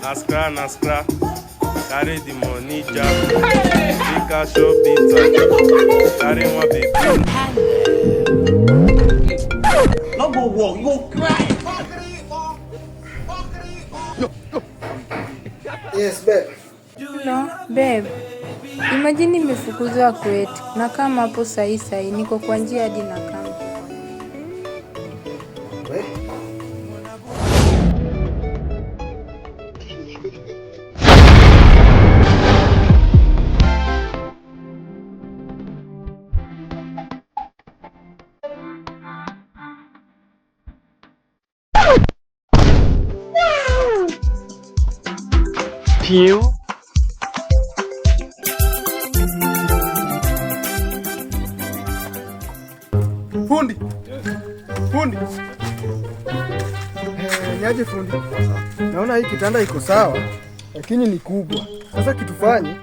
Naskra. Carry the money, Jack. Take a shop pizza. Carry one baby. No go walk, you go cry. Yes, babe. No, babe. Imagine nimefukuzwa kwetu. Na kama hapo sahi niko kwa njia hadi na kama. Pew. Fundi. Niaje fundi? Naona hii kitanda iko sawa, lakini ni kubwa. Sasa kitufanye,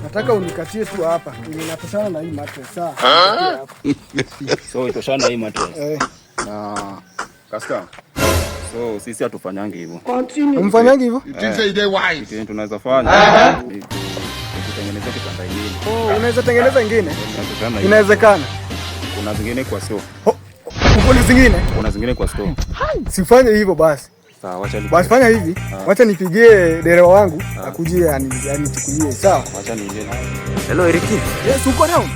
nataka unikatie tu hapa. Ninatoshana na hii mattress sawa. So itoshana na hii mattress. Na Kaska. So sisi hatufanyangi hivyo. Mfanyangi hivyo? Kitu tunaweza fanya ni kutengeneza kitanda hili. Oh, unaweza tengeneza ingine? Inawezekana. Kuna zingine kwa store. Kuna zingine? Kuna zingine kwa store. Sifanye hivyo basi. Sawa, wacha basi fanya hivi. Wacha nipigie dereva wangu akujie anichukulie. Sawa? Wacha niende. Hello Eriki. Yes, uko around?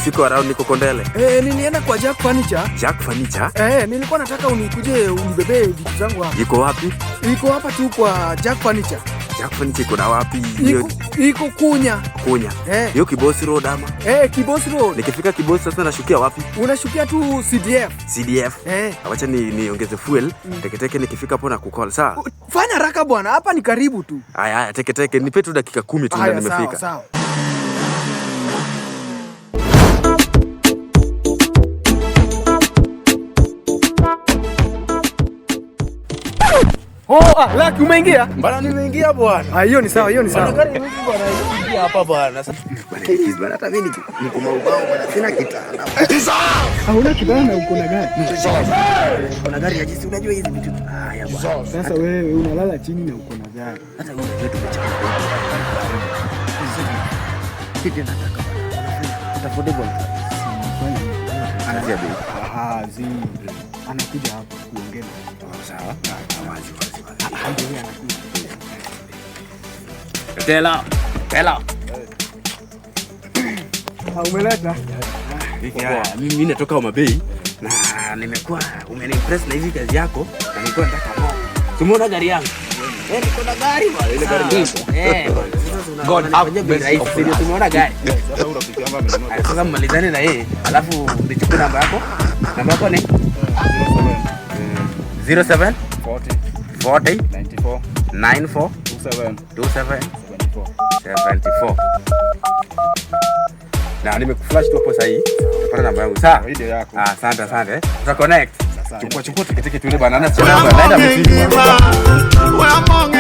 Siko around, niko Kondele. Nilienda kwa Jack Furniture. Jack Furniture? Nilikuwa nataka unikuje unibebee vitu zangu hapa. Iko wapi? Iko hapa tu kwa Jack Furniture. Jack Furniture iko na wapi? Iko Kunya. Hiyo Kibosi Road ama? Kibosi Road. Nikifika Kibosi sasa nashukia wapi? Unashukia tu CDF. Acha niongeze fuel. Teketeke nikifika hapo na kucall. Sawa? Fanya haraka bwana, hapa ni karibu tu. Haya, teketeke nipe tu dakika 10 tu ndio nimefika. Sawa. Laki umeingia? Bana nimeingia bwana. Hiyo ni sawa. Gari hivi bwana, ingia hapa bwana. Bwana hata mimi niko maubao bwana, sina kitanda. Hauna kitanda, uko na gari? Kuna gari ya jinsi unajua hizi vitu. Haya bwana. Sasa wewe unalala chini na uko na gari. Hata wewe tumechana. Kitu nataka bwana. Utafuta bwana. Anazia bei. Anakuja hapa kuongea. Sawa. Tela. Umeleta? Mimi natoka Homa Bay na nimekuwa umenimpress na hizi kazi yako na nilikuwa nataka moja. Tumeona gari yangu. Niko na gari bwana. Ile gari ndio. God up base. Tumeona gari. Sasa urafiki yangu amenunua. Sasa mmalizane na yeye, alafu nichukue namba yako. Namba yako ni 07 40 94 27 74. Na nimekuflash tu hapo sasa hii. Utapata namba yangu. Sawa? Video yako. Asante. Tuta connect. Chukua tiketi tu ile bana. Naenda mjini. We're among